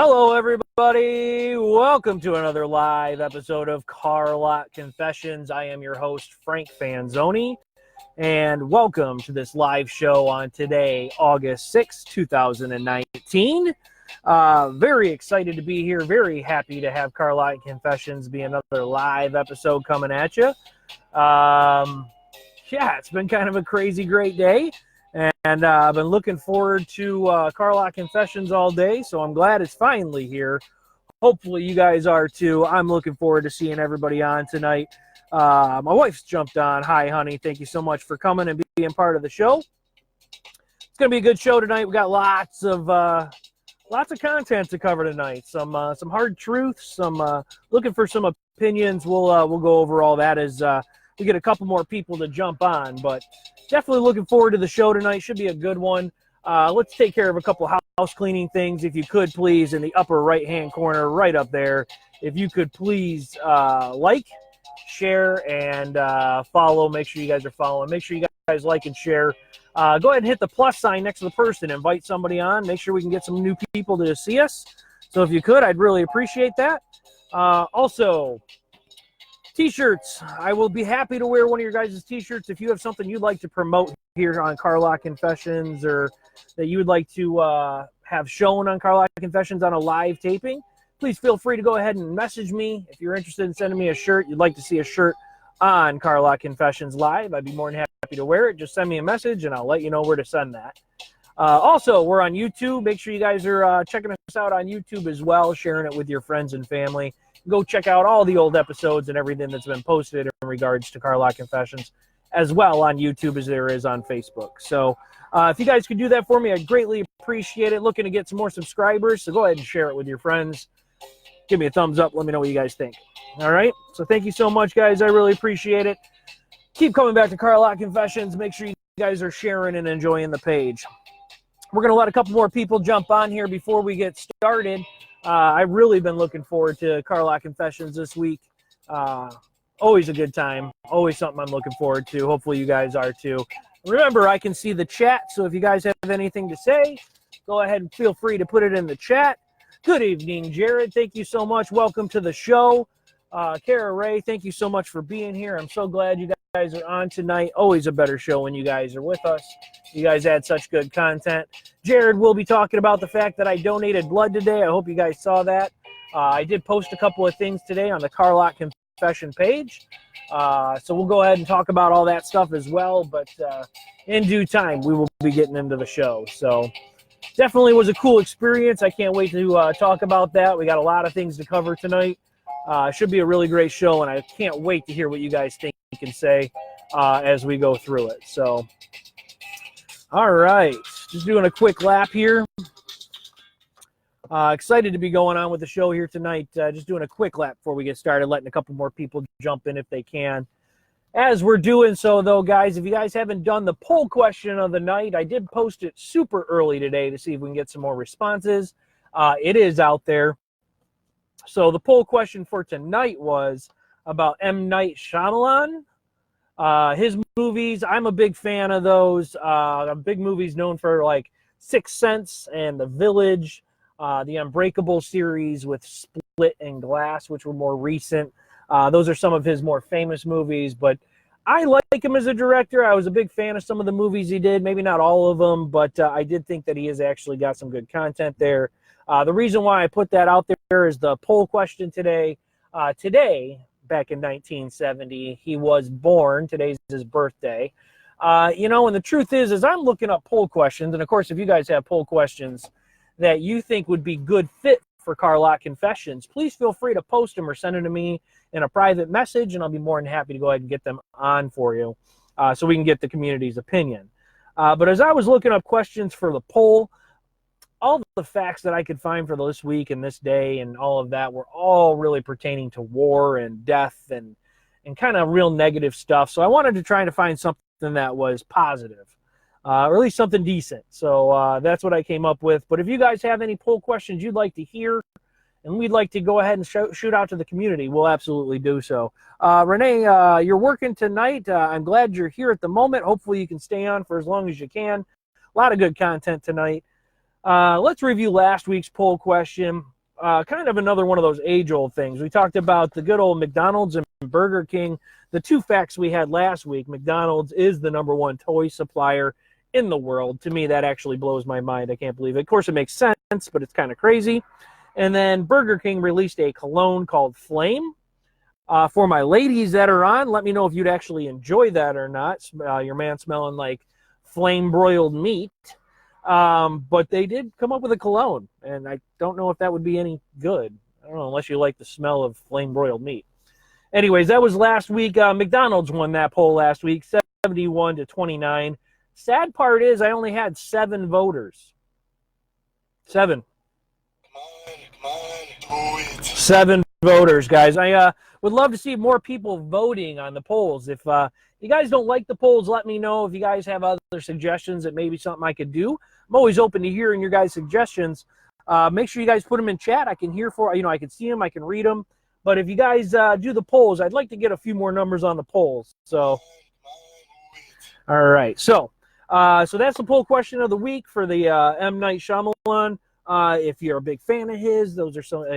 Hello, everybody. Welcome to another live episode of Car Lot Confessions. I am your host, Frank Fanzoni, and welcome to this live show on today, August 6, 2019. Very excited to be here. Very happy to have Car Lot Confessions be another live episode coming at you. It's been kind of a crazy, great day. And I've been looking forward to Car Lot Confessions all day, so I'm glad it's finally here. Hopefully you guys are too. I'm looking forward to seeing everybody on tonight. My wife's jumped on. Hi, honey. Thank you so much for coming and being part of the show. It's going to be a good show tonight. We got lots of content to cover tonight. Some hard truths. Looking for some opinions. We'll go over all that as we get a couple more people to jump on, but definitely looking forward to the show tonight. Should be a good one. Let's take care of a couple house cleaning things. If you could please, in the upper right-hand corner, right up there, if you could please like, share, and follow. Make sure you guys are following. Make sure you guys like and share. Go ahead and hit the plus sign next to the person. Invite somebody on. Make sure we can get some new people to see us. So if you could, I'd really appreciate that. Also, T-shirts. I will be happy to wear one of your guys' T-shirts. If you have something you'd like to promote here on Car Lot Confessions, or that you would like to have shown on Car Lot Confessions on a live taping, please feel free to go ahead and message me. If you're interested in sending me a shirt, you'd like to see a shirt on Car Lot Confessions live, I'd be more than happy to wear it. Just send me a message and I'll let you know where to send that. Also, we're on YouTube. Make sure you guys are checking us out on YouTube as well, sharing it with your friends and family. Go check out all the old episodes and everything that's been posted in regards to Car Lot Confessions as well on YouTube as there is on Facebook. So if you guys could do that for me, I'd greatly appreciate it. Looking to get some more subscribers, so go ahead and share it with your friends. Give me a thumbs up. Let me know what you guys think. All right? So thank you so much, guys. I really appreciate it. Keep coming back to Car Lot Confessions. Make sure you guys are sharing and enjoying the page. We're going to let a couple more people jump on here before we get started. I've really been looking forward to Car Lot Confessions this week. Always a good time. Always something I'm looking forward to. Hopefully you guys are too. Remember, I can see the chat, so if you guys have anything to say, go ahead and feel free to put it in the chat. Good evening, Jared. Thank you so much. Welcome to the show. Kara Ray, thank you so much for being here. I'm so glad you guys are on tonight. Always a better show when you guys are with us. You guys add such good content. Jared will be talking about the fact that I donated blood today. I hope you guys saw that. I did post a couple of things today on the Car Lot Confession page. So we'll go ahead and talk about all that stuff as well. But in due time, we will be getting into the show. So definitely was a cool experience. I can't wait to talk about that. We got a lot of things to cover tonight. Should be a really great show, and I can't wait to hear what you guys think and say as we go through it. So, all right, just doing a quick lap here. Excited to be going on with the show here tonight. Just doing a quick lap before we get started, letting a couple more people jump in if they can. As we're doing so, though, guys, if you guys haven't done the poll question of the night, I did post it super early today to see if we can get some more responses. It is out there. So the poll question for tonight was about M. Night Shyamalan. His movies, I'm a big fan of those. Big movies known for like Sixth Sense and The Village, the Unbreakable series with Split and Glass, which were more recent. Those are some of his more famous movies, but I like him as a director. I was a big fan of some of the movies he did, maybe not all of them, but I did think that he has actually got some good content there. The reason why I put that out there is the poll question today. Today, back in 1970, he was born. Today's his birthday. And the truth is I'm looking up poll questions. And, of course, if you guys have poll questions that you think would be good fit for Car Lot Confessions, please feel free to post them or send them to me in a private message, and I'll be more than happy to go ahead and get them on for you so we can get the community's opinion. But as I was looking up questions for the poll, all the facts that I could find for this week and this day and all of that were all really pertaining to war and death and kind of real negative stuff. So I wanted to try to find something that was positive, or at least something decent. So that's what I came up with. But if you guys have any poll questions you'd like to hear and we'd like to go ahead and shoot out to the community, we'll absolutely do so. Renee, you're working tonight. I'm glad you're here at the moment. Hopefully you can stay on for as long as you can. A lot of good content tonight. Let's review last week's poll question. Kind of another one of those age-old things. We talked about the good old McDonald's and Burger King. The two facts we had last week: McDonald's is the #1 toy supplier in the world. To me, that actually blows my mind. I can't believe it. Of course, it makes sense, but it's kind of crazy. And then Burger King released a cologne called Flame. For my ladies that are on, let me know if you'd actually enjoy that or not. Your man smelling like flame-broiled meat. But they did come up with a cologne, and I don't know if that would be any good. I don't know, unless you like the smell of flame-broiled meat. Anyways, that was last week. McDonald's won that poll last week, 71-29. Sad part is I only had 7 voters. 7. Come on, 7 voters, guys. I would love to see more people voting on the polls. If you guys don't like the polls, let me know. If you guys have other suggestions that maybe something I could do, I'm always open to hearing your guys' suggestions. Make sure you guys put them in chat. I can I can see them, I can read them. But if you guys do the polls, I'd like to get a few more numbers on the polls. So, all right. So that's the poll question of the week for the M. Night Shyamalan. If you're a big fan of his,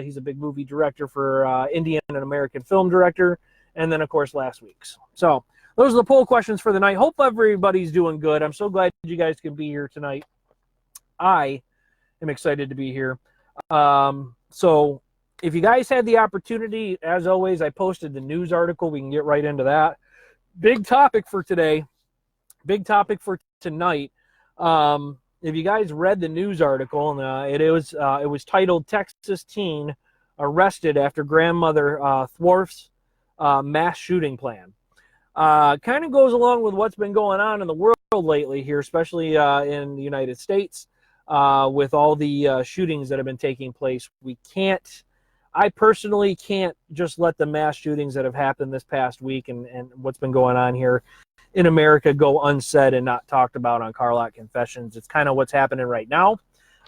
he's a big movie director for Indian and American film director. And then, of course, last week's. So those are the poll questions for the night. Hope everybody's doing good. I'm so glad you guys can be here tonight. I am excited to be here. So if you guys had the opportunity, as always, I posted the news article. We can get right into that. Big topic for today. Big topic for tonight. If you guys read the news article, it was titled "Texas Teen Arrested After Grandmother Thwarts Mass Shooting Plan." Kind of goes along with what's been going on in the world lately here, especially in the United States, with all the shootings that have been taking place. I personally can't just let the mass shootings that have happened this past week and what's been going on here in America go unsaid and not talked about on Carlock Confessions. It's kind of what's happening right now.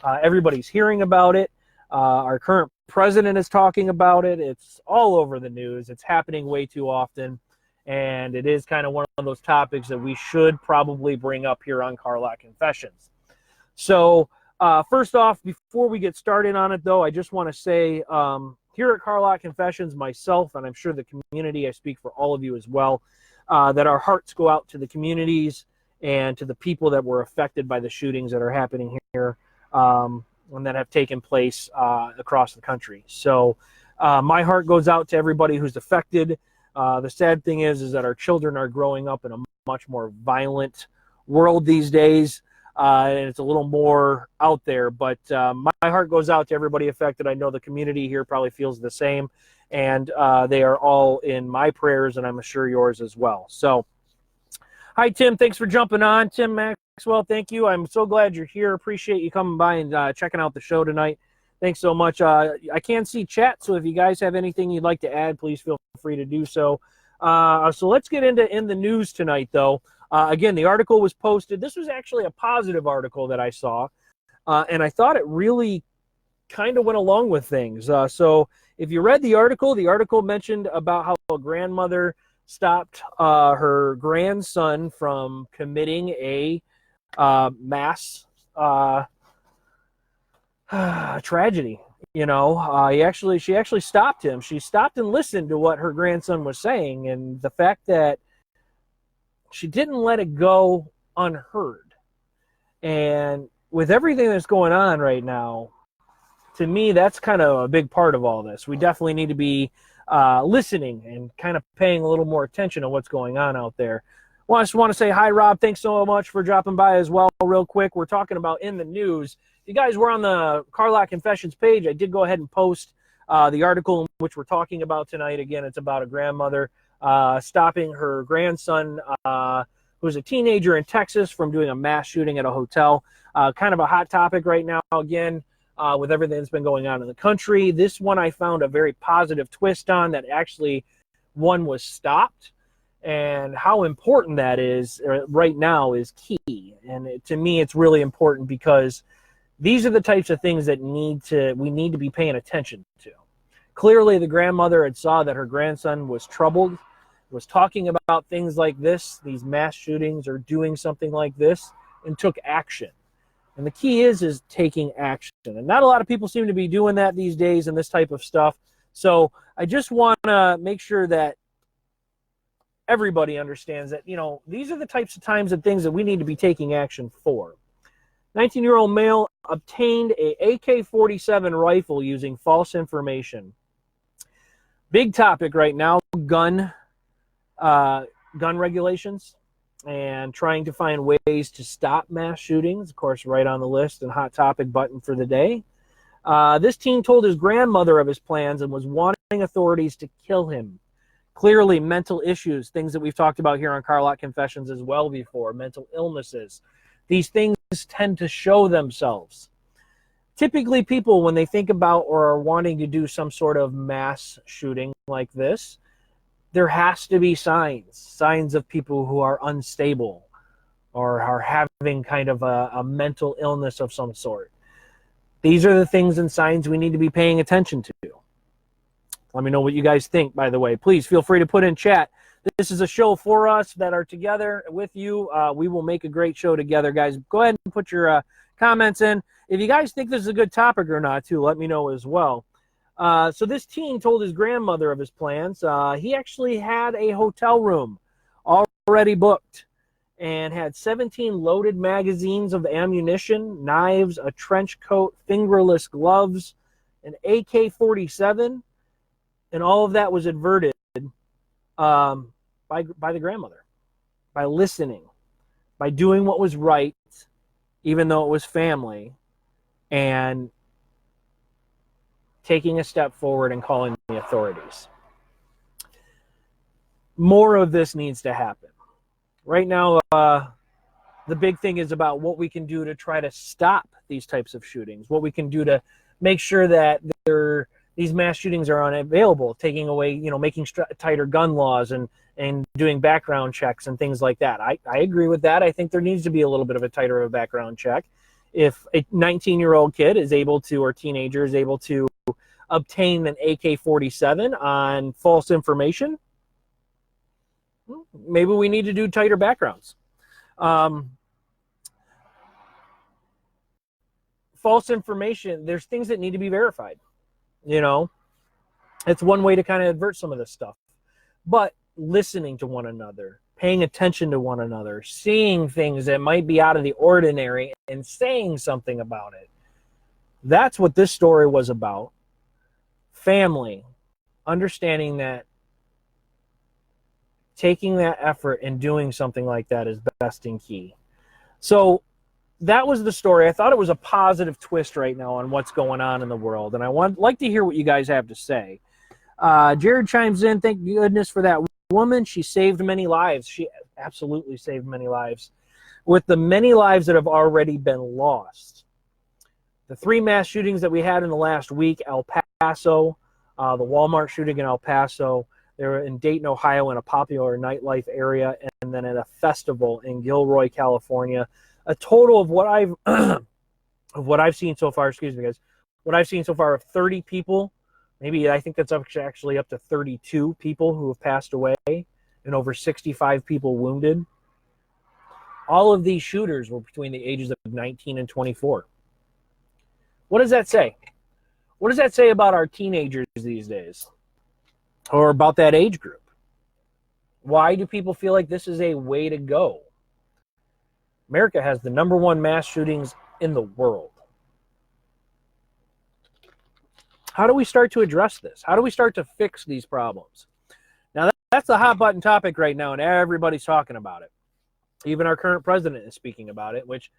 Everybody's hearing about it. Our current president is talking about it. It's all over the news. It's happening way too often. And it is kind of one of those topics that we should probably bring up here on Carlock Confessions. So first off, before we get started on it, though, I just want to say here at Carlock Confessions, myself, and I'm sure the community, I speak for all of you as well, that our hearts go out to the communities and to the people that were affected by the shootings that are happening here and that have taken place across the country. So my heart goes out to everybody who's affected. The sad thing is that our children are growing up in a much more violent world these days, and it's a little more out there. But my heart goes out to everybody affected. I know the community here probably feels the same. And they are all in my prayers, and I'm sure yours as well. So, hi, Tim. Thanks for jumping on. Tim Maxwell, thank you. I'm so glad you're here. Appreciate you coming by and checking out the show tonight. Thanks so much. I can't see chat, so if you guys have anything you'd like to add, please feel free to do so. So let's get into in the news tonight, though. Again, the article was posted. This was actually a positive article that I saw, and I thought it really kind of went along with things. So if you read the article mentioned about how a grandmother stopped her grandson from committing a mass tragedy. She actually stopped him. She stopped and listened to what her grandson was saying, and the fact that she didn't let it go unheard. And with everything that's going on right now, to me, that's kind of a big part of all this. We definitely need to be listening and kind of paying a little more attention to what's going on out there. Well, I just want to say hi, Rob. Thanks so much for dropping by as well. Real quick, we're talking about in the news. If you guys were on the Carlock Confessions page, I did go ahead and post the article in which we're talking about tonight. Again, it's about a grandmother stopping her grandson, who's a teenager in Texas, from doing a mass shooting at a hotel. Kind of a hot topic right now, again, with everything that's been going on in the country. This one I found a very positive twist on, that actually one was stopped. And how important that is right now is key. And to me, it's really important because these are the types of things that we need to be paying attention to. Clearly, the grandmother had saw that her grandson was troubled, was talking about things like this, these mass shootings, or doing something like this, and took action. And the key is taking action. And not a lot of people seem to be doing that these days and this type of stuff. So I just want to make sure that everybody understands that, you know, these are the types of times and things that we need to be taking action for. 19-year-old male obtained a AK-47 rifle using false information. Big topic right now, gun regulations and trying to find ways to stop mass shootings. Of course, right on the list and hot topic button for the day. This teen told his grandmother of his plans and was wanting authorities to kill him. Clearly, mental issues, things that we've talked about here on Car Lot Confessions as well before, mental illnesses. These things tend to show themselves. Typically, people, when they think about or are wanting to do some sort of mass shooting like this, there has to be signs of people who are unstable or are having kind of a mental illness of some sort. These are the things and signs we need to be paying attention to. Let me know what you guys think, by the way. Please feel free to put in chat. This is a show for us that are together with you. We will make a great show together, guys. Go ahead and put your comments in. If you guys think this is a good topic or not, too, let me know as well. So this teen told his grandmother of his plans. He actually had a hotel room already booked and had 17 loaded magazines of ammunition, knives, a trench coat, fingerless gloves, an AK-47, and all of that was adverted by the grandmother, by listening, by doing what was right, even though it was family, and taking a step forward and calling the authorities. More of this needs to happen. Right now, the big thing is about what we can do to try to stop these types of shootings, what we can do to make sure that these mass shootings are unavailable, taking away, you know, making tighter gun laws and doing background checks and things like that. I agree with that. I think there needs to be a little bit of a tighter of a background check. If a 19-year-old kid is able to, or teenager is able to obtain an AK-47 on false information, maybe we need to do tighter backgrounds. False information, there's things that need to be verified. You know, it's one way to kind of avert some of this stuff. But listening to one another, paying attention to one another, seeing things that might be out of the ordinary and saying something about it. That's what this story was about. Family, understanding that taking that effort and doing something like that is best and key. So that was the story. I thought it was a positive twist right now on what's going on in the world, and I would like to hear what you guys have to say. Jared chimes in, thank goodness for that woman. She saved many lives. She absolutely saved many lives. With the many lives that have already been lost. The 3 mass shootings that we had in the last week, El Paso, the Walmart shooting in El Paso, they were in Dayton, Ohio, in a popular nightlife area, and then at a festival in Gilroy, California. A total of what I've seen so far, excuse me, guys, what I've seen so far of 30 people. Maybe I think that's actually up to 32 people who have passed away and over 65 people wounded. All of these shooters were between the ages of 19 and 24. What does that say? What does that say about our teenagers these days? Or about that age group? Why do people feel like this is a way to go? America has the #1 mass shootings in the world. How do we start to address this? How do we start to fix these problems? Now, that's the hot button topic right now, and everybody's talking about it. Even our current president is speaking about it, which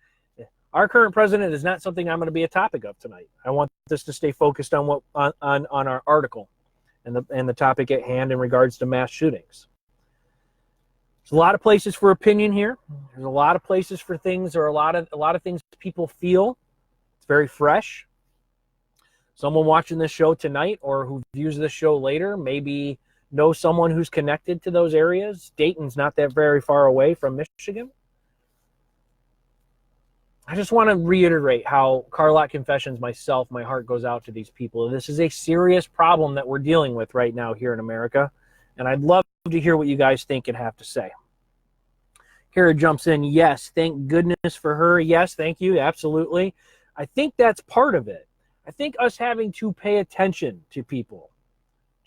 our current president is not something I'm going to be a topic of tonight. I want this to stay focused on what on our article and the topic at hand in regards to mass shootings. There's a lot of places for opinion here. There's a lot of places for things, or a lot of things people feel. It's very fresh. Someone watching this show tonight or who views this show later maybe know someone who's connected to those areas. Dayton's not that very far away from Michigan. I just want to reiterate how Car Lot Confessions, myself, my heart goes out to these people. This is a serious problem that we're dealing with right now here in America, and I'd love to hear what you guys think and have to say. Kara jumps in, yes, thank goodness for her. Yes, thank you, absolutely. I think that's part of it. I think us having to pay attention to people,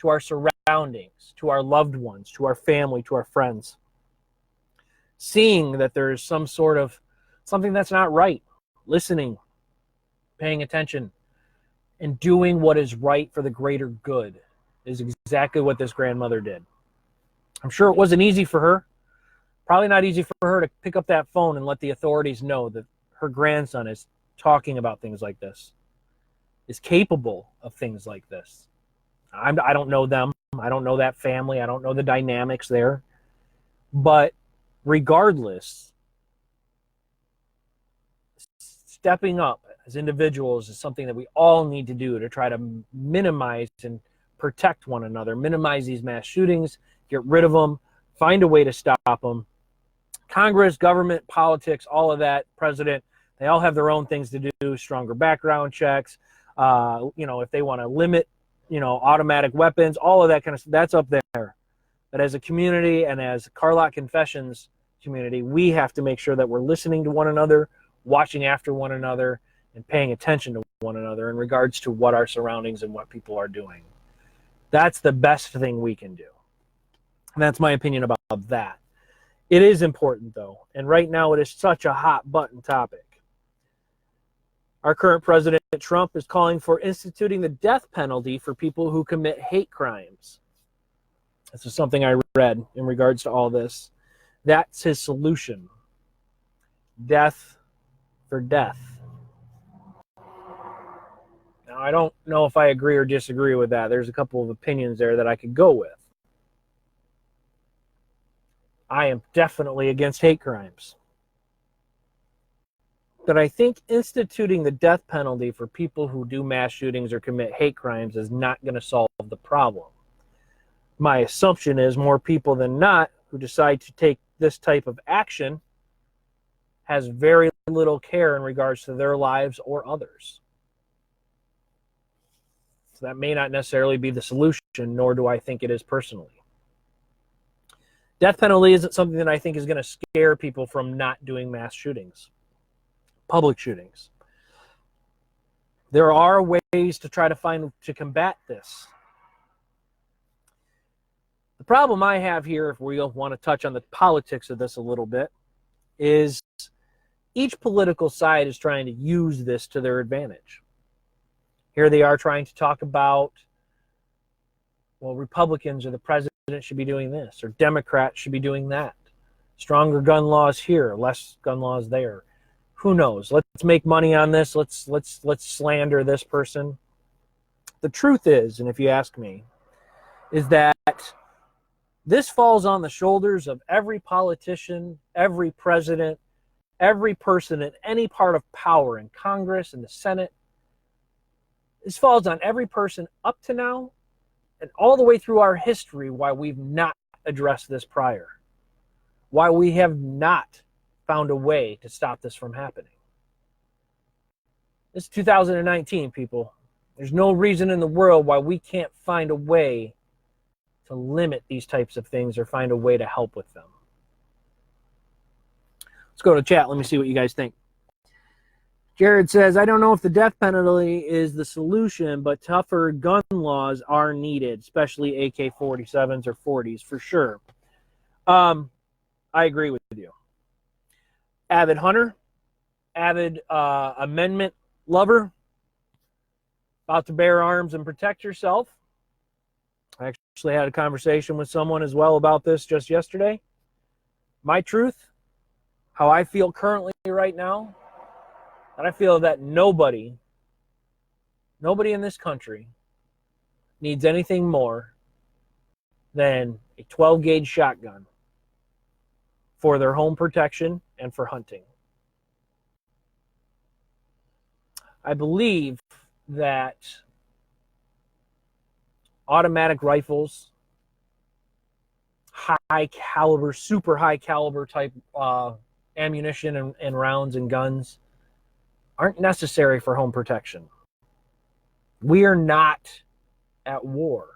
to our surroundings, to our loved ones, to our family, to our friends, seeing that there's some sort of something that's not right, listening, paying attention, and doing what is right for the greater good is exactly what this grandmother did. I'm sure it wasn't easy for her. Probably not easy for her to pick up that phone and let the authorities know that her grandson is talking about things like this, is capable of things like this. I don't know them. I don't know that family. I don't know the dynamics there. But regardless, stepping up as individuals is something that we all need to do to try to minimize and protect one another, minimize these mass shootings, get rid of them, find a way to stop them. Congress, government, politics, all of that, president, they all have their own things to do, stronger background checks, if they want to limit, automatic weapons, all of that kind of stuff, that's up there. But as a community and as Carlock Confessions community, we have to make sure that we're listening to one another, watching after one another, and paying attention to one another in regards to what our surroundings and what people are doing. That's the best thing we can do. And that's my opinion about that. It is important, though, and right now it is such a hot-button topic. Our current president, Trump, is calling for instituting the death penalty for people who commit hate crimes. This is something I read in regards to all this. That's his solution. Death for death. Now, I don't know if I agree or disagree with that. There's a couple of opinions there that I could go with. I am definitely against hate crimes. But I think instituting the death penalty for people who do mass shootings or commit hate crimes is not going to solve the problem. My assumption is more people than not who decide to take this type of action has very little care in regards to their lives or others. So that may not necessarily be the solution, nor do I think it is personally. Death penalty isn't something that I think is going to scare people from not doing mass shootings, public shootings. There are ways to try to combat this. The problem I have here, if we want to touch on the politics of this a little bit, is each political side is trying to use this to their advantage. Here they are trying to talk about, well, Republicans or the president should be doing this, or Democrats should be doing that. Stronger gun laws here, less gun laws there. Who knows? Let's make money on this. Let's slander this person. The truth is, and if you ask me, is that this falls on the shoulders of every politician, every president, every person in any part of power in Congress and the Senate. This falls on every person up to now and all the way through our history why we've not addressed this prior, why we have not found a way to stop this from happening. It's 2019, people. There's no reason in the world why we can't find a way to limit these types of things or find a way to help with them. Let's go to chat. Let me see what you guys think. Jared says, I don't know if the death penalty is the solution, but tougher gun laws are needed, especially AK-47s or 40s, for sure. I agree with you. Avid hunter, avid amendment lover, about to bear arms and protect yourself. I actually had a conversation with someone as well about this just yesterday. My truth, how I feel currently right now, and I feel that nobody in this country needs anything more than a 12-gauge shotgun for their home protection and for hunting. I believe that automatic rifles, high caliber, super high caliber type ammunition and rounds and guns aren't necessary for home protection. We are not at war.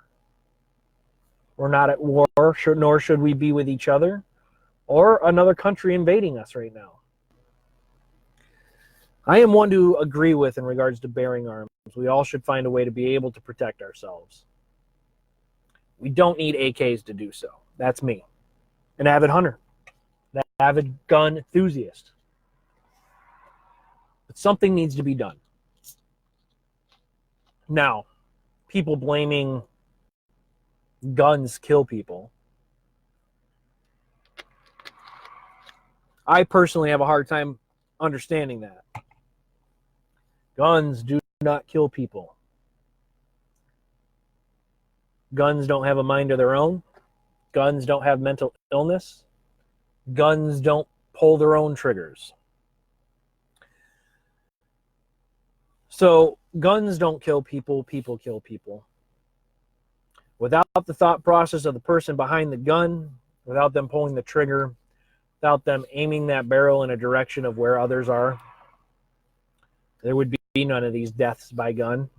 We're not at war, nor should we be with each other. or another country invading us right now. I am one to agree with in regards to bearing arms. We all should find a way to be able to protect ourselves. We don't need AKs to do so. That's me, an avid hunter, an avid gun enthusiast. But something needs to be done. Now, people blaming guns kill people. I personally have a hard time understanding that. Guns do not kill people. Guns don't have a mind of their own. Guns don't have mental illness. Guns don't pull their own triggers. So guns don't kill people, people kill people. Without the thought process of the person behind the gun, without them pulling the trigger, without them aiming that barrel in a direction of where others are, there would be none of these deaths by gun.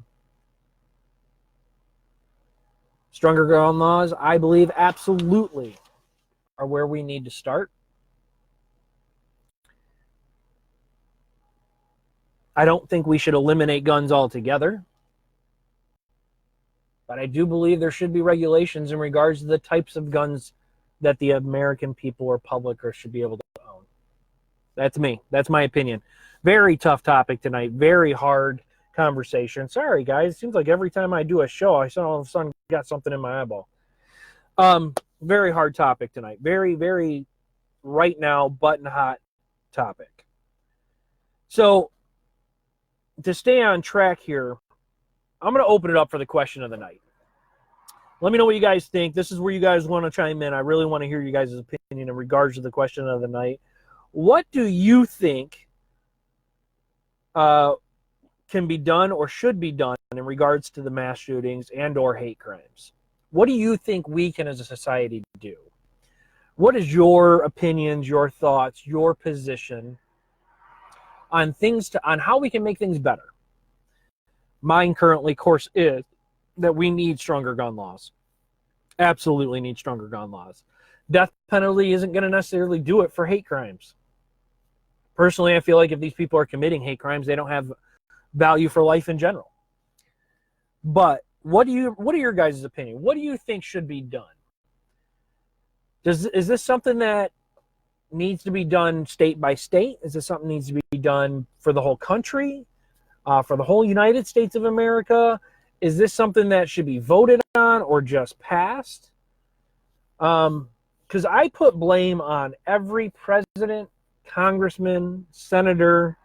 Stronger gun laws, I believe, absolutely are where we need to start. I don't think we should eliminate guns altogether. But I do believe there should be regulations in regards to the types of guns that the American people or public should be able to own. That's me. That's my opinion. Very tough topic tonight. Very hard conversation. Sorry, guys. It seems like every time I do a show, I all of a sudden got something in my eyeball. Very hard topic tonight. Very, very right now, button hot topic. So, to stay on track here, I'm going to open it up for the question of the night. Let me know what you guys think. This is where you guys want to chime in. I really want to hear you guys' opinion in regards to the question of the night. What do you think can be done or should be done in regards to the mass shootings and or hate crimes? What do you think we can as a society do? What is your opinions, your thoughts, your position on on how we can make things better? Mine currently, of course, is that we need stronger gun laws. Absolutely need stronger gun laws. Death penalty isn't going to necessarily do it for hate crimes. Personally, I feel like if these people are committing hate crimes, they don't have value for life in general. But what are your guys' opinion? What do you think should be done? Is this something that needs to be done state by state? Is this something that needs to be done for the whole country? For the whole United States of America? Is this something that should be voted on or just passed? Because I put blame on every president, congressman, senator,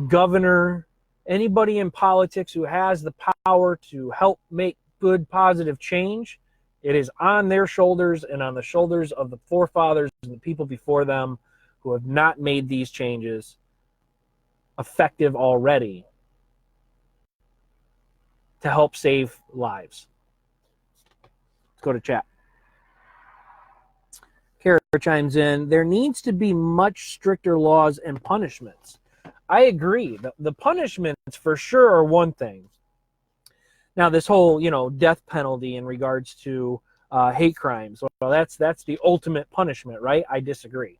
governor, anybody in politics who has the power to help make good, positive change. It is on their shoulders and on the shoulders of the forefathers and the people before them who have not made these changes effective already to help save lives. Let's go to chat. Kara chimes in, there needs to be much stricter laws and punishments. I agree. The punishments for sure are one thing. Now, this whole, death penalty in regards to hate crimes, well, that's the ultimate punishment, right? I disagree.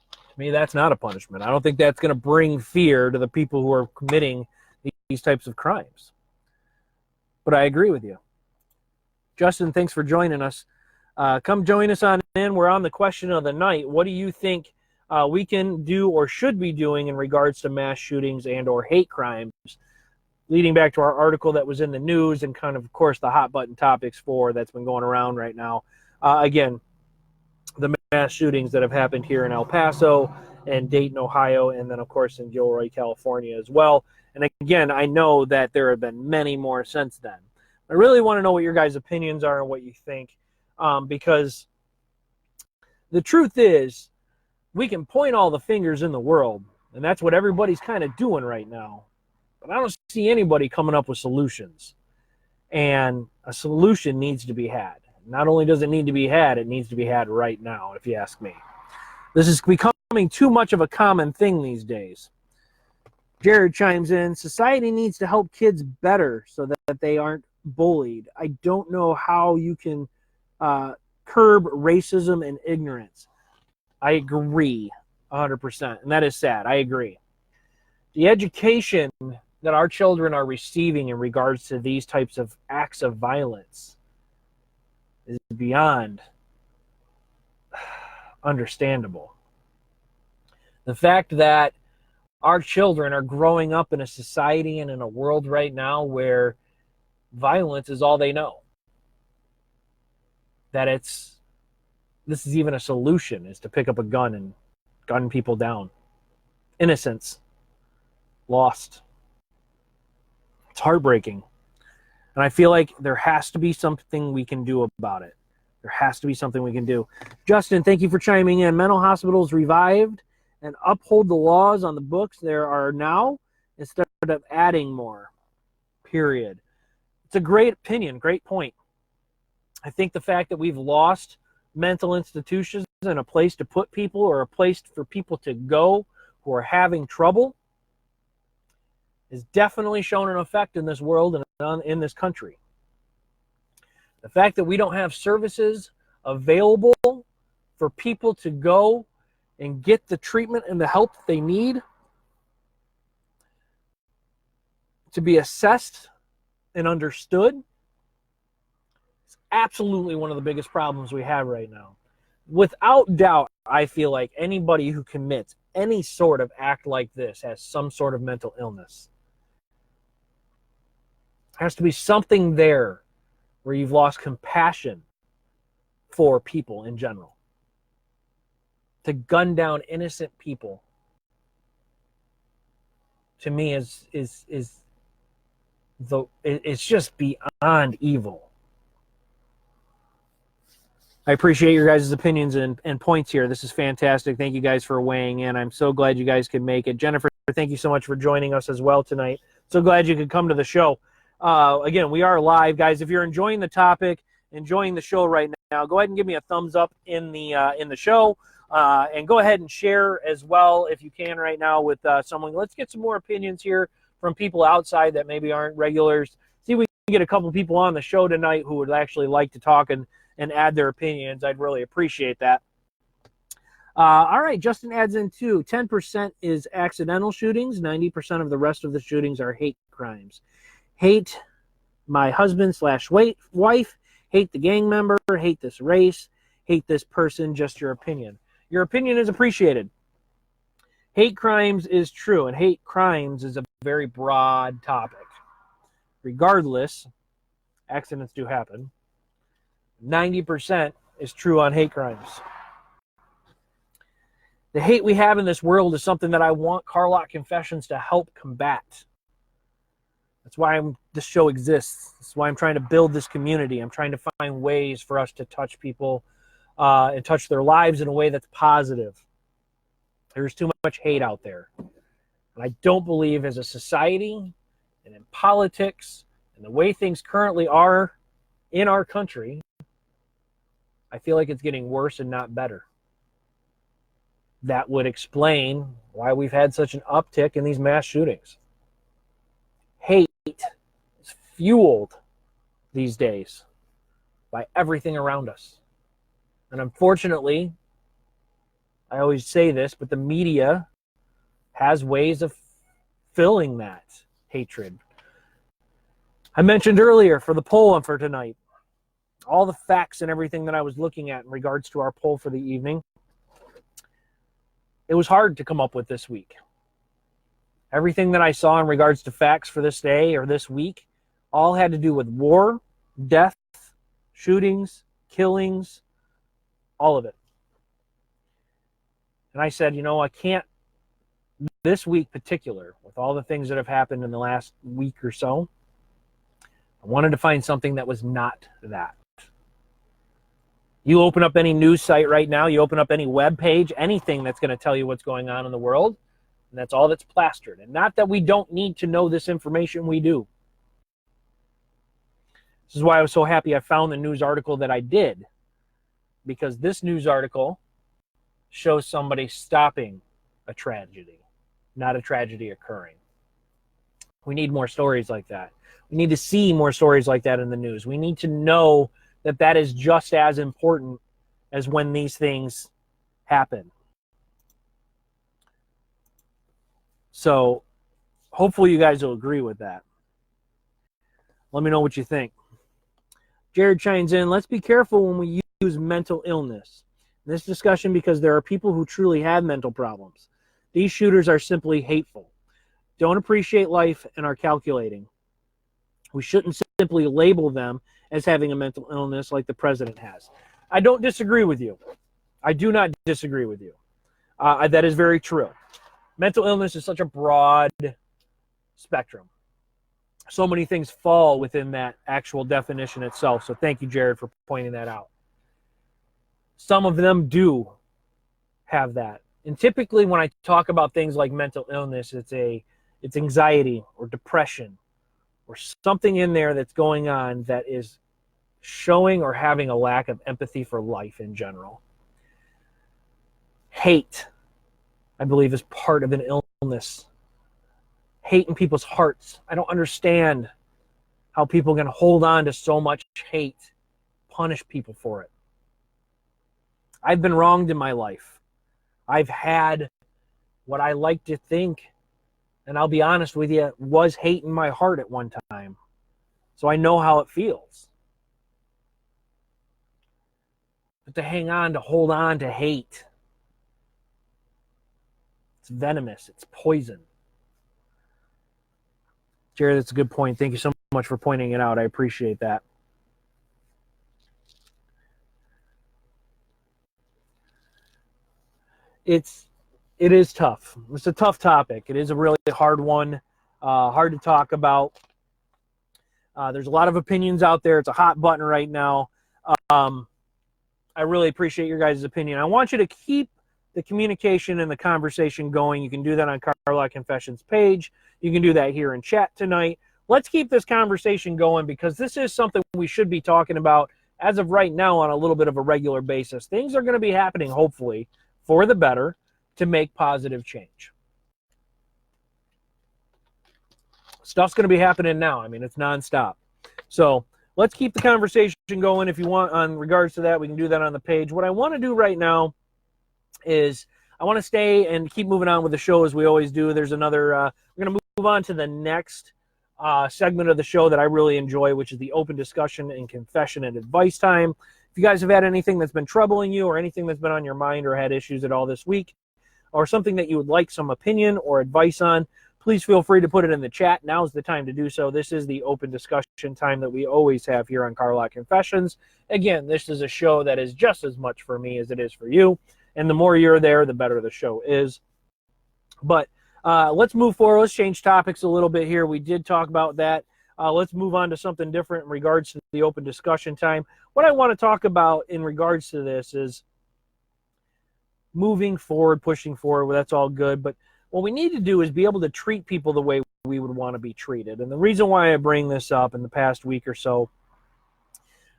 To me, that's not a punishment. I don't think that's going to bring fear to the people who are committing these types of crimes. But I agree with you. Justin, thanks for joining us. Come join us on in. We're on the question of the night. What do you think we can do or should be doing in regards to mass shootings and or hate crimes? Leading back to our article that was in the news and kind of course, the hot button topics that's been going around right now. Again, the mass shootings that have happened here in El Paso and Dayton, Ohio, and then, of course, in Gilroy, California as well. And again, I know that there have been many more since then. I really want to know what your guys' opinions are and what you think, because the truth is we can point all the fingers in the world, and that's what everybody's kind of doing right now. But I don't see anybody coming up with solutions. And a solution needs to be had. Not only does it need to be had, it needs to be had right now, if you ask me. This is becoming too much of a common thing these days. Jared chimes in, society needs to help kids better so that they aren't bullied. I don't know how you can curb racism and ignorance. I agree 100%, and that is sad. I agree. The education that our children are receiving in regards to these types of acts of violence is beyond understandable. The fact that our children are growing up in a society and in a world right now where violence is all they know. That this is even a solution, is to pick up a gun and gun people down. Innocence lost. It's heartbreaking. And I feel like there has to be something we can do about it. There has to be something we can do. Justin, thank you for chiming in. Mental hospitals revived and uphold the laws on the books there are now instead of adding more. Period. It's a great opinion, great point. I think the fact that we've lost mental institutions and a place to put people, or a place for people to go who are having trouble, has definitely shown an effect in this world and in this country. The fact that we don't have services available for people to go and get the treatment and the help that they need, to be assessed and understood, is absolutely one of the biggest problems we have right now. Without doubt, I feel like anybody who commits any sort of act like this has some sort of mental illness. There has to be something there where you've lost compassion for people in general. To gun down innocent people, to me, it's just beyond evil. I appreciate your guys' opinions and points here. This is fantastic. Thank you guys for weighing in. I'm so glad you guys could make it. Jennifer, thank you so much for joining us as well tonight. So glad you could come to the show. Again, we are live, guys. If you're enjoying the topic, enjoying the show right now, go ahead and give me a thumbs up in the show, and go ahead and share as well if you can right now with someone. Let's get some more opinions here from people outside that maybe aren't regulars. See if we can get a couple people on the show tonight who would actually like to talk and add their opinions. I'd really appreciate that. All right, Justin adds in too. 10% is accidental shootings. 90% of the rest of the shootings are hate crimes. Hate my husband/wife, hate the gang member, hate this race, hate this person, just your opinion. Your opinion is appreciated. Hate crimes is true, and hate crimes is a very broad topic. Regardless, accidents do happen. 90% is true on hate crimes. The hate we have in this world is something that I want Carlock Confessions to help combat. That's why this show exists. That's why I'm trying to build this community. I'm trying to find ways for us to touch people and touch their lives in a way that's positive. There's too much hate out there. And I don't believe as a society and in politics and the way things currently are in our country, I feel like it's getting worse and not better. That would explain why we've had such an uptick in these mass shootings. Hate is fueled these days by everything around us. And unfortunately, I always say this, but the media has ways of filling that hatred. I mentioned earlier for the poll for tonight, all the facts and everything that I was looking at in regards to our poll for the evening, it was hard to come up with this week. Everything that I saw in regards to facts for this day or this week all had to do with war, death, shootings, killings, all of it. And I said, I can't, this week particular, with all the things that have happened in the last week or so, I wanted to find something that was not that. You open up any news site right now, you open up any web page, anything that's going to tell you what's going on in the world, and that's all that's plastered. And not that we don't need to know this information, we do. This is why I was so happy I found the news article that I did, because this news article shows somebody stopping a tragedy, not a tragedy occurring. We need more stories like that. We need to see more stories like that in the news. We need to know that is just as important as when these things happen. So hopefully you guys will agree with that. Let me know what you think. Jared chimes in, let's be careful when we use mental illness in this discussion because there are people who truly have mental problems. These shooters are simply hateful, don't appreciate life, and are calculating. We shouldn't simply label them as having a mental illness like the president has. I don't disagree with you. I do not disagree with you. That is very true. Mental illness is such a broad spectrum. So many things fall within that actual definition itself. So thank you, Jared, for pointing that out. Some of them do have that. And typically when I talk about things like mental illness, it's anxiety or depression or something in there that's going on that is showing or having a lack of empathy for life in general. Hate, I believe, is part of an illness. Hate in people's hearts. I don't understand how people can hold on to so much hate, punish people for it. I've been wronged in my life. I've had what I like to think, and I'll be honest with you, was hate in my heart at one time. So I know how it feels. But to hang on, to hold on to hate, it's venomous, it's poison. Jared, that's a good point. Thank you so much for pointing it out. I appreciate that. It is tough. It's a tough topic. It is a really hard one, hard to talk about. There's a lot of opinions out there. It's a hot button right now. I really appreciate your guys' opinion. I want you to keep the communication and the conversation going. You can do that on Carlock Confessions page. You can do that here in chat tonight. Let's keep this conversation going because this is something we should be talking about as of right now on a little bit of a regular basis. Things are going to be happening, hopefully, for the better to make positive change. Stuff's going to be happening now. I mean, it's nonstop. So let's keep the conversation going. If you want on regards to that, we can do that on the page. What I want to do right now is I want to stay and keep moving on with the show as we always do. There's another, we're going to move on to the next segment of the show that I really enjoy, which is the open discussion and confession and advice time. If you guys have had anything that's been troubling you or anything that's been on your mind or had issues at all this week or something that you would like some opinion or advice on, please feel free to put it in the chat. Now's the time to do so. This is the open discussion time that we always have here on Carlock Confessions. Again, this is a show that is just as much for me as it is for you. And the more you're there, the better the show is. But let's move forward. Let's change topics a little bit here. We did talk about that. Let's move on to something different in regards to the open discussion time. What I want to talk about in regards to this is moving forward, pushing forward. Well, that's all good. But what we need to do is be able to treat people the way we would want to be treated. And the reason why I bring this up in the past week or so,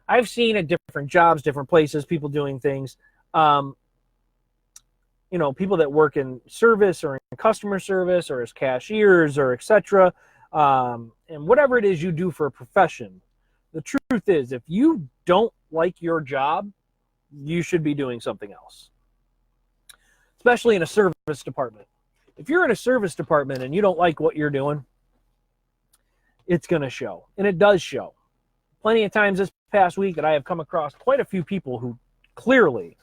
I've seen at different jobs, different places, people doing things, you know, people that work in service or in customer service or as cashiers or etc. And whatever it is you do for a profession, the truth is if you don't like your job, you should be doing something else, especially in a service department. If you're in a service department and you don't like what you're doing, it's going to show, and it does show. Plenty of times this past week that I have come across quite a few people who clearly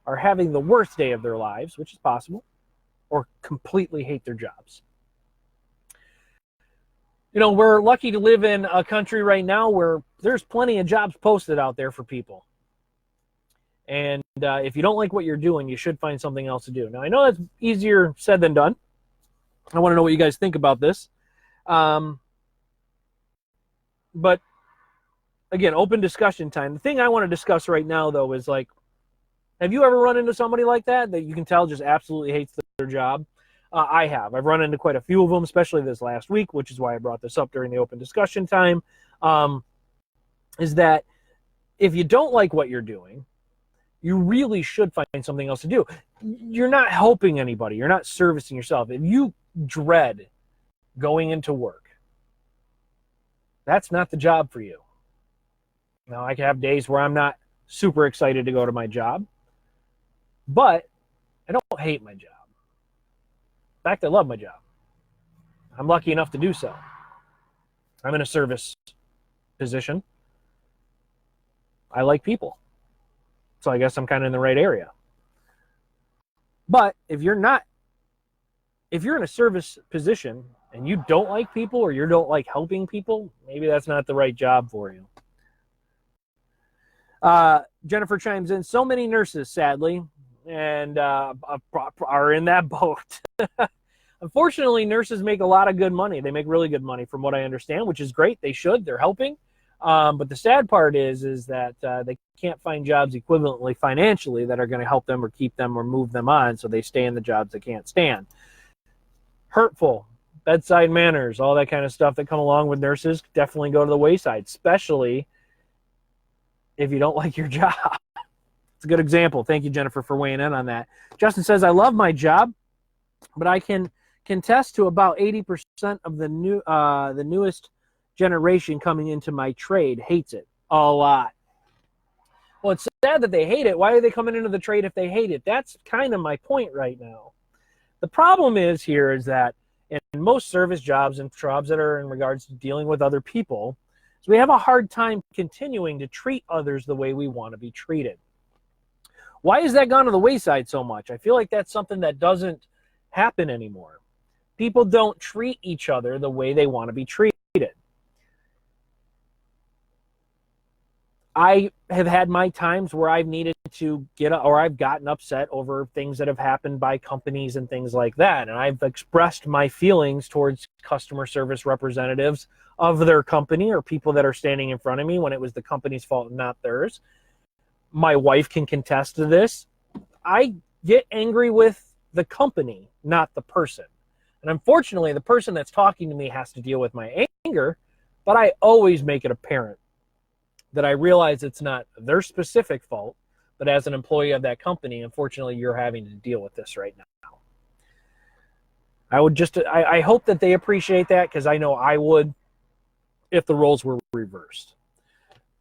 are having the worst day of their lives, which is possible, or completely hate their jobs. You know, we're lucky to live in a country right now where there's plenty of jobs posted out there for people. And if you don't like what you're doing, you should find something else to do. Now, I know that's easier said than done. I want to know what you guys think about this. But, again, open discussion time. The thing I want to discuss right now, though, is like, have you ever run into somebody like that you can tell just absolutely hates their job? I have. I've run into quite a few of them, especially this last week, which is why I brought this up during the open discussion time, is that if you don't like what you're doing, you really should find something else to do. You're not helping anybody. You're not servicing yourself. If you dread going into work, that's not the job for you. Now, I can have days where I'm not super excited to go to my job, but I don't hate my job. In fact, I love my job. I'm lucky enough to do so. I'm in a service position. I like people. So I guess I'm kind of in the right area. But if you're in a service position and you don't like people or you don't like helping people, maybe that's not the right job for you. Jennifer chimes in, so many nurses, sadly, and are in that boat. Unfortunately, nurses make a lot of good money. They make really good money from what I understand, which is great. They should. They're helping. But the sad part is that they can't find jobs equivalently financially that are going to help them or keep them or move them on, so they stay in the jobs they can't stand. Hurtful, bedside manners, all that kind of stuff that come along with nurses definitely go to the wayside, especially if you don't like your job. It's a good example. Thank you, Jennifer, for weighing in on that. Justin says, I love my job, but I can contest to about 80% of the newest generation coming into my trade hates it a lot. Well, it's sad that they hate it. Why are they coming into the trade if they hate it? That's kind of my point right now. The problem is that in most service jobs and jobs that are in regards to dealing with other people, so we have a hard time continuing to treat others the way we want to be treated. Why has that gone to the wayside so much? I feel like that's something that doesn't happen anymore. People don't treat each other the way they want to be treated. I have had my times where I've needed to I've gotten upset over things that have happened by companies and things like that. And I've expressed my feelings towards customer service representatives of their company or people that are standing in front of me when it was the company's fault and not theirs. My wife can contest to this. I get angry with the company, not the person. And unfortunately, the person that's talking to me has to deal with my anger, but I always make it apparent that I realize it's not their specific fault, but as an employee of that company, unfortunately, you're having to deal with this right now. I hope that they appreciate that, because I know I would if the roles were reversed.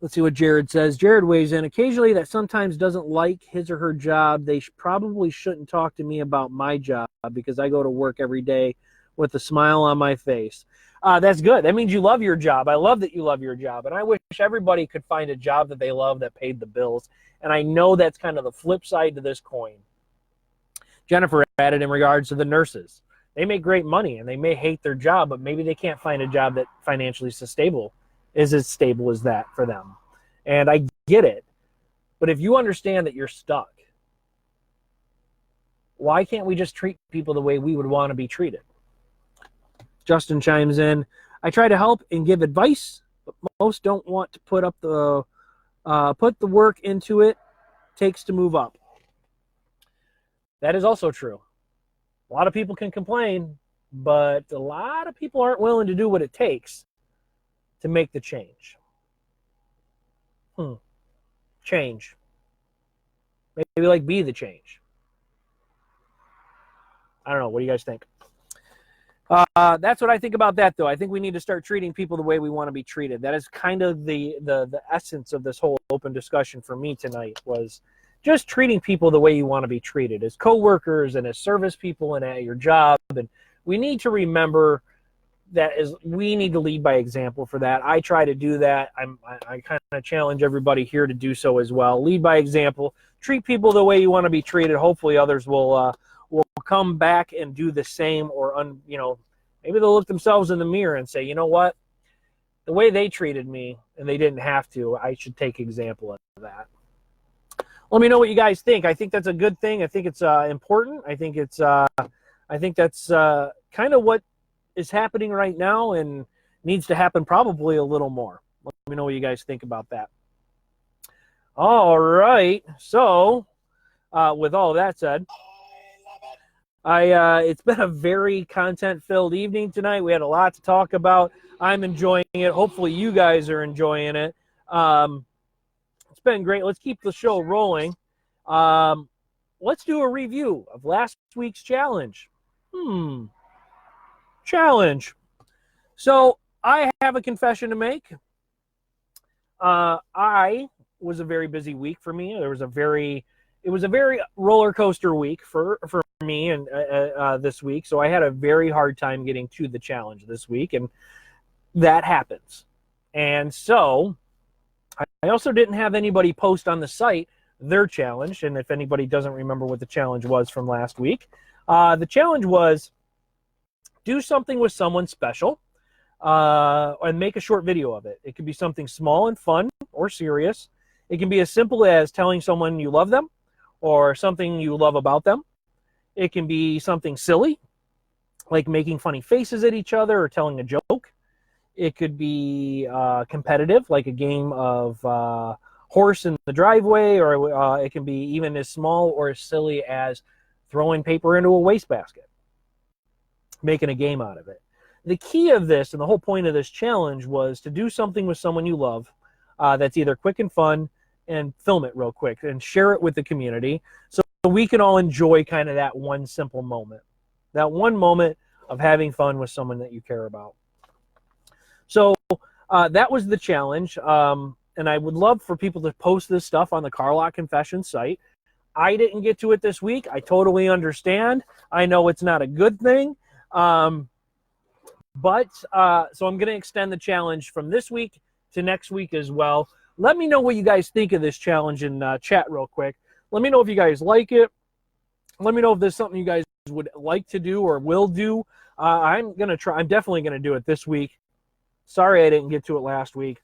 Let's see what Jared says. Jared weighs in. Occasionally, that sometimes doesn't like his or her job. They probably shouldn't talk to me about my job because I go to work every day with a smile on my face. That's good. That means you love your job. I love that you love your job. And I wish everybody could find a job that they love that paid the bills. And I know that's kind of the flip side to this coin. Jennifer added in regards to the nurses. They make great money and they may hate their job, but maybe they can't find a job that financially is as stable as that for them. And I get it. But if you understand that you're stuck, why can't we just treat people the way we would want to be treated? Justin chimes in. I try to help and give advice, but most don't want to put the work into it takes to move up. That is also true. A lot of people can complain, but a lot of people aren't willing to do what it takes to make the change. Change. Maybe like be the change. I don't know. What do you guys think? That's what I think about that, though. I think we need to start treating people the way we want to be treated. That is kind of the essence of this whole open discussion for me tonight, was just treating people the way you want to be treated as coworkers and as service people and at your job. And we need to remember that we need to lead by example for that. I try to do that. I kind of challenge everybody here to do so as well. Lead by example. Treat people the way you want to be treated. Hopefully others will come back and do the same, or maybe they'll look themselves in the mirror and say, you know what, the way they treated me and they didn't have to, I should take example of that. Let me know what you guys think. I think that's a good thing. I think it's important. I think that's kind of what is happening right now and needs to happen probably a little more. Let me know what you guys think about that. All right. So with all that said, it's been a very content-filled evening tonight. We had a lot to talk about. I'm enjoying it. Hopefully you guys are enjoying it. It's been great. Let's keep the show rolling. Let's do a review of last week's challenge. Challenge. So I have a confession to make. I was a very busy week for me. It was a very roller coaster week for me and this week. So I had a very hard time getting to the challenge this week, and that happens. And so I also didn't have anybody post on the site their challenge. And if anybody doesn't remember what the challenge was from last week, the challenge was do something with someone special and make a short video of it. It could be something small and fun or serious. It can be as simple as telling someone you love them or something you love about them. It can be something silly, like making funny faces at each other or telling a joke. It could be competitive, like a game of horse in the driveway, or it can be even as small or as silly as throwing paper into a wastebasket, making a game out of it. The key of this and the whole point of this challenge was to do something with someone you love that's either quick and fun, and film it real quick and share it with the community so we can all enjoy kind of that one simple moment, that one moment of having fun with someone that you care about. So that was the challenge, and I would love for people to post this stuff on the Car Lot Confessions site. I didn't get to it this week. I totally understand. I know it's not a good thing, so I'm going to extend the challenge from this week to next week as well. Let me know what you guys think of this challenge in chat real quick. Let me know if you guys like it. Let me know if there's something you guys would like to do or will do. I'm definitely going to do it this week. Sorry I didn't get to it last week.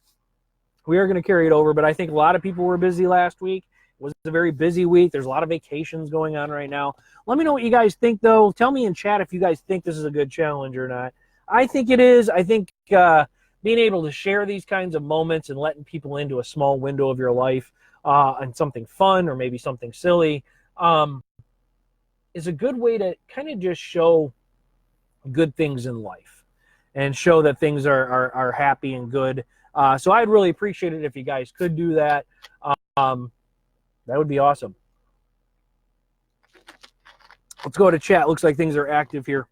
We are going to carry it over, but I think a lot of people were busy last week. It was a very busy week. There's a lot of vacations going on right now. Let me know what you guys think, though. Tell me in chat if you guys think this is a good challenge or not. I think it is. I think being able to share these kinds of moments and letting people into a small window of your life and something fun or maybe something silly is a good way to kind of just show good things in life and show that things are happy and good. So I'd really appreciate it if you guys could do that. That would be awesome. Let's go to chat. Looks like things are active here.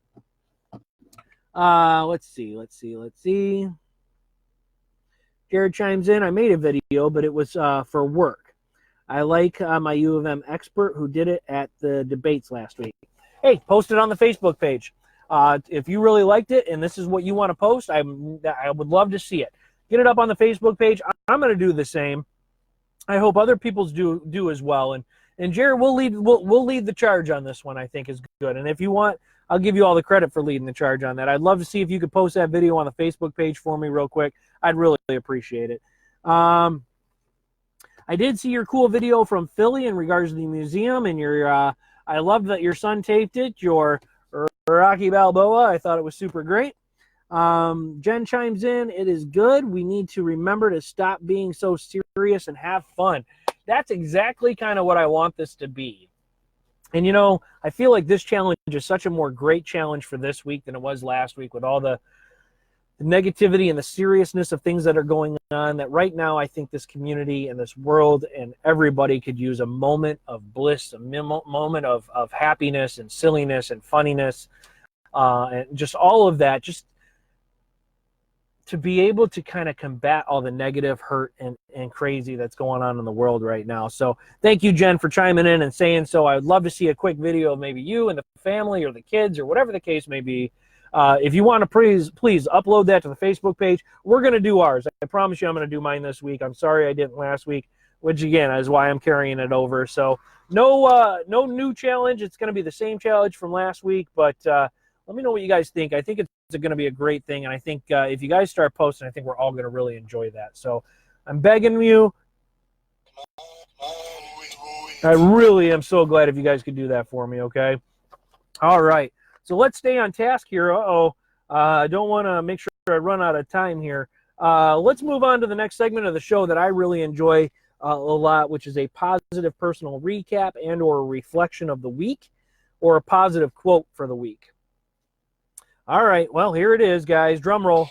Let's see. Jared chimes in. I made a video, but it was for work. I like my U of M expert who did it at the debates last week. Hey, post it on the Facebook page. If you really liked it and this is what you want to post, I would love to see it. Get it up on the Facebook page. I'm going to do the same. I hope other people's do as well. And Jared, we'll lead the charge on this one. I think is good. And if you want, I'll give you all the credit for leading the charge on that. I'd love to see if you could post that video on the Facebook page for me real quick. I'd really appreciate it. I did see your cool video from Philly in regards to the museum, and I love that your son taped it, your Rocky Balboa. I thought it was super great. Jen chimes in, it is good. We need to remember to stop being so serious and have fun. That's exactly kind of what I want this to be. And, I feel like this challenge is such a more great challenge for this week than it was last week with all the negativity and the seriousness of things that are going on, that right now I think this community and this world and everybody could use a moment of bliss, a moment of happiness and silliness and funniness, and just all of that, just to be able to kind of combat all the negative hurt and crazy that's going on in the world right now. So thank you, Jen, for chiming in and saying so. I would love to see a quick video of maybe you and the family or the kids or whatever the case may be. If you want to please upload that to the Facebook page. We're going to do ours. I promise you I'm going to do mine this week. I'm sorry I didn't last week, which again is why I'm carrying it over. So no new challenge. It's going to be the same challenge from last week, but let me know what you guys think. I think it's going to be a great thing, and I think if you guys start posting, I think we're all going to really enjoy that. So I'm begging you. I really am so glad if you guys could do that for me, okay? All right. So let's stay on task here. I don't want to make sure I run out of time here. Let's move on to the next segment of the show that I really enjoy a lot, which is a positive personal recap and or a reflection of the week or a positive quote for the week. All right, well, here it is, guys. Drum roll.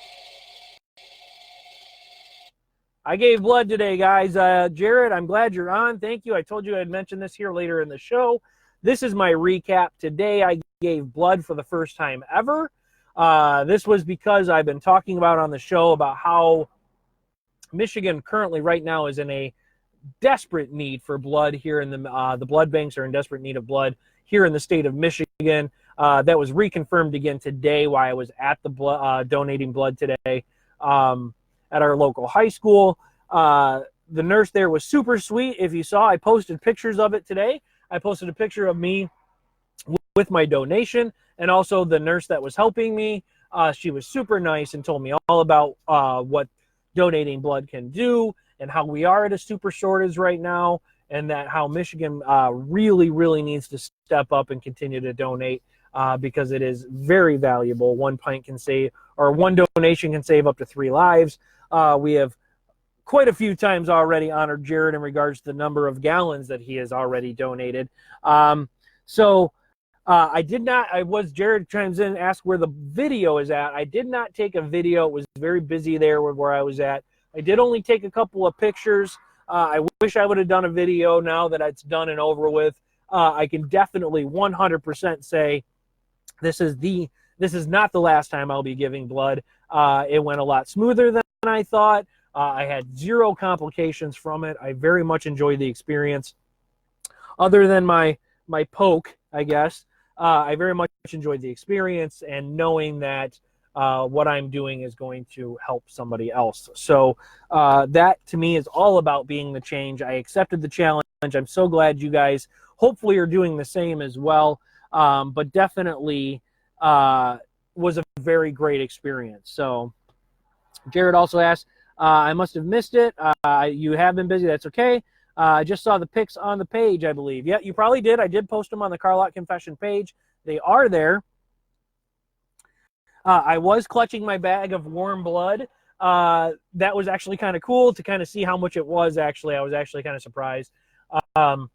I gave blood today, guys. Jared, I'm glad you're on. Thank you. I told you I'd mention this here later in the show. This is my recap. Today I gave blood for the first time ever. This was because I've been talking about on the show about how Michigan currently right now is in a desperate need for blood here in the blood banks are in desperate need of blood here in the state of Michigan. That was reconfirmed again today while I was at the donating blood today at our local high school. The nurse there was super sweet. If you saw, I posted pictures of it today. I posted a picture of me with my donation, and also the nurse that was helping me. She was super nice and told me all about what donating blood can do and how we are at a super shortage right now, and that how Michigan really, really needs to step up and continue to donate because it is very valuable. One pint can save, or one donation can save up to 3 lives. We have quite a few times already honored Jared in regards to the number of gallons that he has already donated. Jared chimes in and asked where the video is at. I did not take a video. It was very busy there where I was at. I did only take a couple of pictures. I wish I would have done a video now that it's done and over with. I can definitely 100% say this is not the last time I'll be giving blood. It went a lot smoother than I thought. I had 0 complications from it. I very much enjoyed the experience. Other than my poke, I guess, I very much enjoyed the experience and knowing that what I'm doing is going to help somebody else. So that to me is all about being the change. I accepted the challenge. I'm so glad you guys hopefully are doing the same as well. But definitely was a very great experience. So Jared also asked, I must have missed it. You have been busy. That's okay. I just saw the pics on the page, I believe. Yeah, you probably did. I did post them on the Carlock Confession page. They are there. I was clutching my bag of warm blood. That was actually kind of cool to kind of see how much it was actually. I was actually kind of surprised of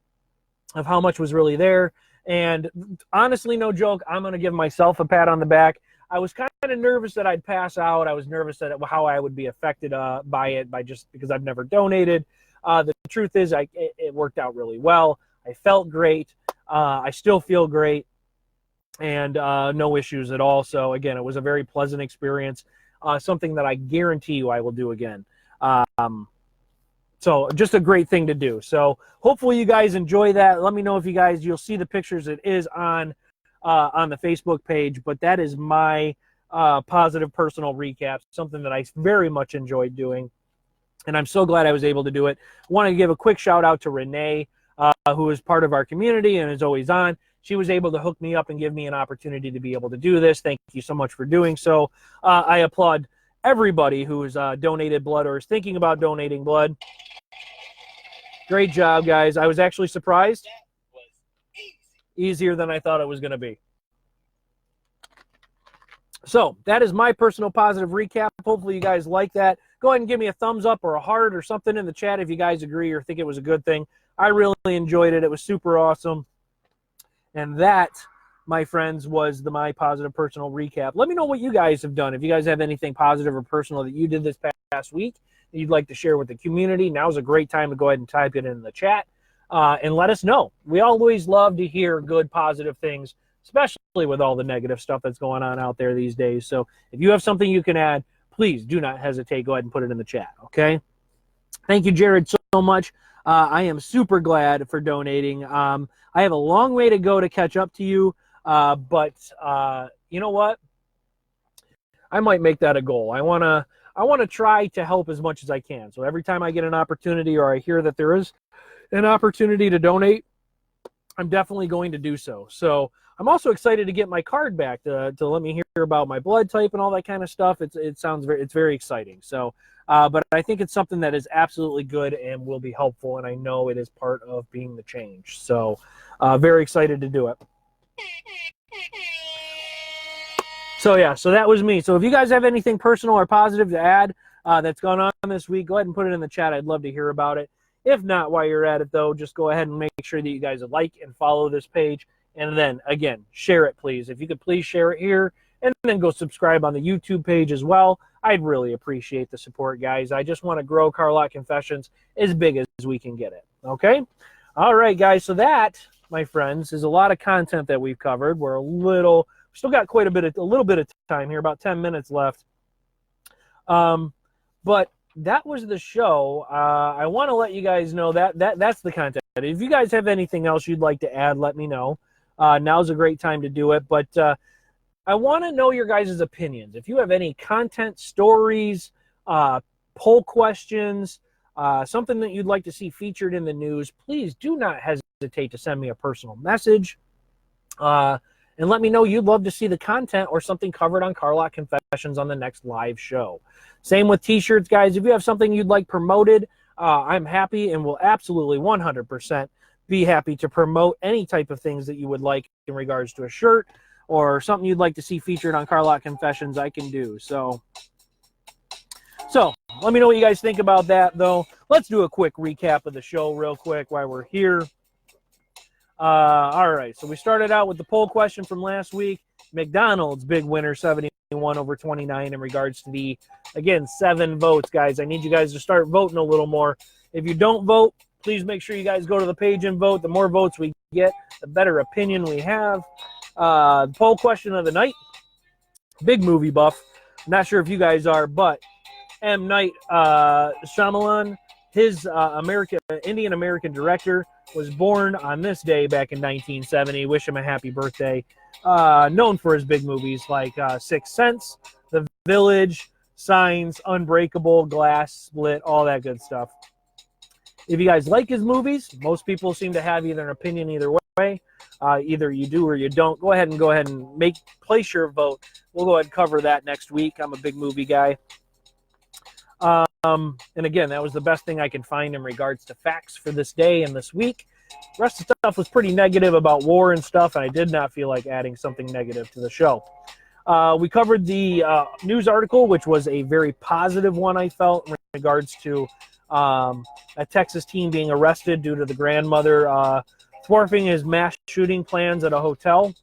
how much was really there. And honestly, no joke, I'm going to give myself a pat on the back. I was kind of nervous that I'd pass out. I was nervous that how I would be affected by it, just because I've never donated. The truth is, it worked out really well. I felt great. I still feel great, and no issues at all. So again, it was a very pleasant experience. Something that I guarantee you I will do again. So just a great thing to do. So hopefully you guys enjoy that. Let me know if you'll see the pictures. It is on the Facebook page, but that is my positive personal recap, something that I very much enjoyed doing. And I'm so glad I was able to do it. I want to give a quick shout out to Renee, who is part of our community and is always on. She was able to hook me up and give me an opportunity to be able to do this. Thank you so much for doing so. I applaud everybody who has donated blood or is thinking about donating blood. Great job, guys. I was actually surprised. That was easier than I thought it was going to be. So that is my personal positive recap. Hopefully you guys like that. Go ahead and give me a thumbs up or a heart or something in the chat if you guys agree or think it was a good thing. I really enjoyed it. It was super awesome. And that, my friends, was my positive personal recap. Let me know what you guys have done. If you guys have anything positive or personal that you did this past week that you'd like to share with the community, now's a great time to go ahead and type it in the chat and let us know. We always love to hear good, positive things, especially with all the negative stuff that's going on out there these days. So if you have something you can add, please do not hesitate. Go ahead and put it in the chat, okay? Thank you, Jared, so much. I am super glad for donating. I have a long way to go to catch up to you, but you know what? I might make that a goal. I want to try to help as much as I can. So every time I get an opportunity or I hear that there is an opportunity to donate, I'm definitely going to do so. So I'm also excited to get my card back to let me hear about my blood type and all that kind of stuff. It's very exciting. So, but I think it's something that is absolutely good and will be helpful. And I know it is part of being the change. So very excited to do it. So yeah, so that was me. So if you guys have anything personal or positive to add that's gone on this week, go ahead and put it in the chat. I'd love to hear about it. If not, while you're at it though, just go ahead and make sure that you guys like and follow this page. And then, again, share it, please. If you could please share it here and then go subscribe on the YouTube page as well. I'd really appreciate the support, guys. I just want to grow Carlock Confessions as big as we can get it, okay? All right, guys. So that, my friends, is a lot of content that we've covered. We're still got a little bit of time here, about 10 minutes left. But that was the show. I want to let you guys know that's the content. If you guys have anything else you'd like to add, let me know. Now's a great time to do it. But I want to know your guys' opinions. If you have any content, stories, poll questions, something that you'd like to see featured in the news, please do not hesitate to send me a personal message. And let me know you'd love to see the content or something covered on Carlock Confessions on the next live show. Same with t-shirts, guys. If you have something you'd like promoted, I'm happy and will absolutely 100% be happy to promote any type of things that you would like in regards to a shirt or something you'd like to see featured on Carlock Confessions, I can do. So let me know what you guys think about that, though. Let's do a quick recap of the show real quick while we're here. All right, so we started out with the poll question from last week. McDonald's big winner, 71 over 29 in regards to the, again, 7 votes, guys. I need you guys to start voting a little more. If you don't vote, please make sure you guys go to the page and vote. The more votes we get, the better opinion we have. The poll question of the night, big movie buff. I'm not sure if you guys are, but M. Night Shyamalan, his Indian-American director, was born on this day back in 1970. Wish him a happy birthday. Known for his big movies like Sixth Sense, The Village, Signs, Unbreakable, Glass, Split, all that good stuff. If you guys like his movies, most people seem to have either an opinion either way. Either you do or you don't. Go ahead and place your vote. We'll go ahead and cover that next week. I'm a big movie guy. And again, that was the best thing I could find in regards to facts for this day and this week. The rest of the stuff was pretty negative about war and stuff, and I did not feel like adding something negative to the show. We covered the news article, which was a very positive one, I felt, in regards to a Texas teen being arrested due to the grandmother thwarting his mass shooting plans at a hotel.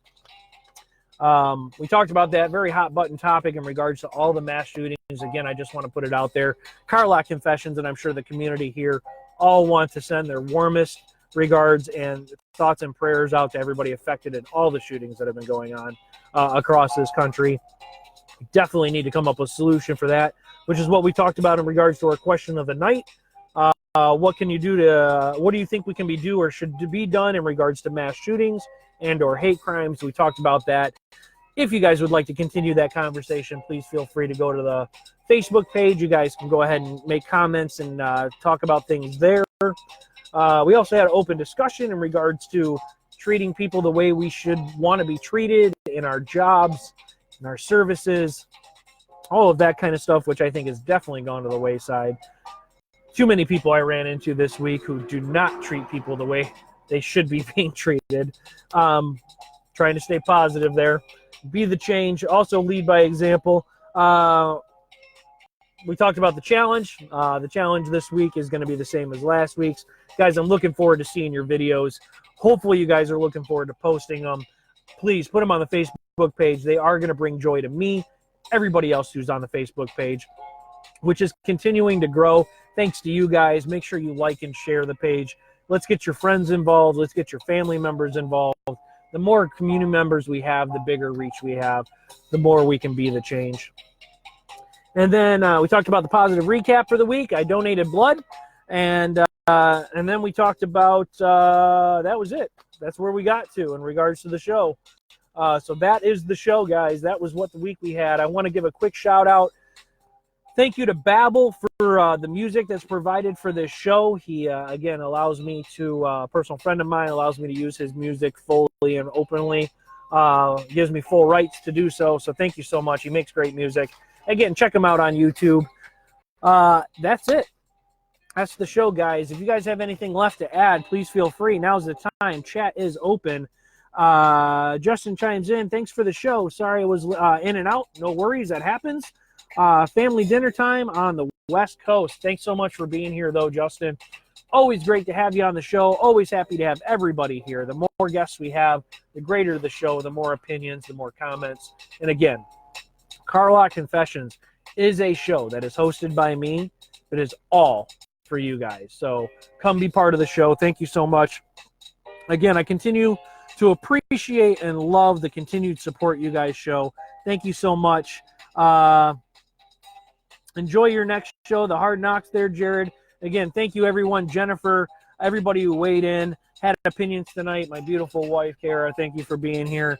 We talked about that very hot button topic in regards to all the mass shootings. Again, I just want to put it out there. Carlock Confessions, and I'm sure the community here all want to send their warmest regards and thoughts and prayers out to everybody affected in all the shootings that have been going on across this country. We definitely need to come up with a solution for that, which is what we talked about in regards to our question of the night. What can you do what do you think we can do or should be done in regards to mass shootings and or hate crimes? We talked about that. If you guys would like to continue that conversation, please feel free to go to the Facebook page. You guys can go ahead and make comments and talk about things there. We also had an open discussion in regards to treating people the way we should want to be treated in our jobs, in our services, all of that kind of stuff, which I think has definitely gone to the wayside. Too many people I ran into this week who do not treat people the way they should be being treated. Trying to stay positive there. Be the change. Also lead by example. We talked about the challenge. The challenge this week is going to be the same as last week's. Guys, I'm looking forward to seeing your videos. Hopefully you guys are looking forward to posting them. Please put them on the Facebook page. They are going to bring joy to me, everybody else who's on the Facebook page, which is continuing to grow. Thanks to you guys. Make sure you like and share the page. Let's get your friends involved. Let's get your family members involved. The more community members we have, the bigger reach we have, the more we can be the change. And then we talked about the positive recap for the week. I donated blood. And then we talked about, that was it. That's where we got to in regards to the show. So that is the show, guys. That was what the week we had. I want to give a quick shout out. Thank you to Babbel for the music that's provided for this show. He, again, allows me to, a personal friend of mine, allows me to use his music fully and openly. Gives me full rights to do so. So thank you so much. He makes great music. Again, check him out on YouTube. That's it. That's the show, guys. If you guys have anything left to add, please feel free. Now's the time. Chat is open. Justin chimes in. Thanks for the show. Sorry I was in and out. No worries. That happens. Family dinner time on the West Coast. Thanks so much for being here, though, Justin. Always great to have you on the show. Always happy to have everybody here. The more guests we have, the greater the show, the more opinions, the more comments. And again, Carlock Confessions is a show that is hosted by me, but is all for you guys. So come be part of the show. Thank you so much. Again, I continue to appreciate and love the continued support you guys show. Thank you so much. Enjoy your next show, the Hard Knocks there, Jared. Again, thank you, everyone. Jennifer, everybody who weighed in, had opinions tonight. My beautiful wife, Kara, thank you for being here.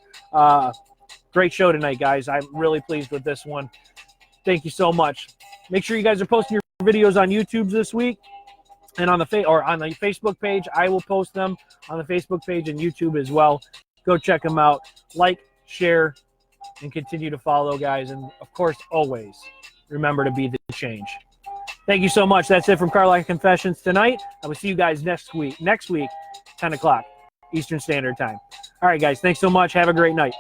Great show tonight, guys. I'm really pleased with this one. Thank you so much. Make sure you guys are posting your videos on YouTube this week and on the Facebook page. I will post them on the Facebook page and YouTube as well. Go check them out. Like, share, and continue to follow, guys. And, of course, always remember to be the change. Thank you so much. That's it from Carlock Confessions tonight. I will see you guys next week, 10 o'clock Eastern Standard Time. All right, guys. Thanks so much. Have a great night.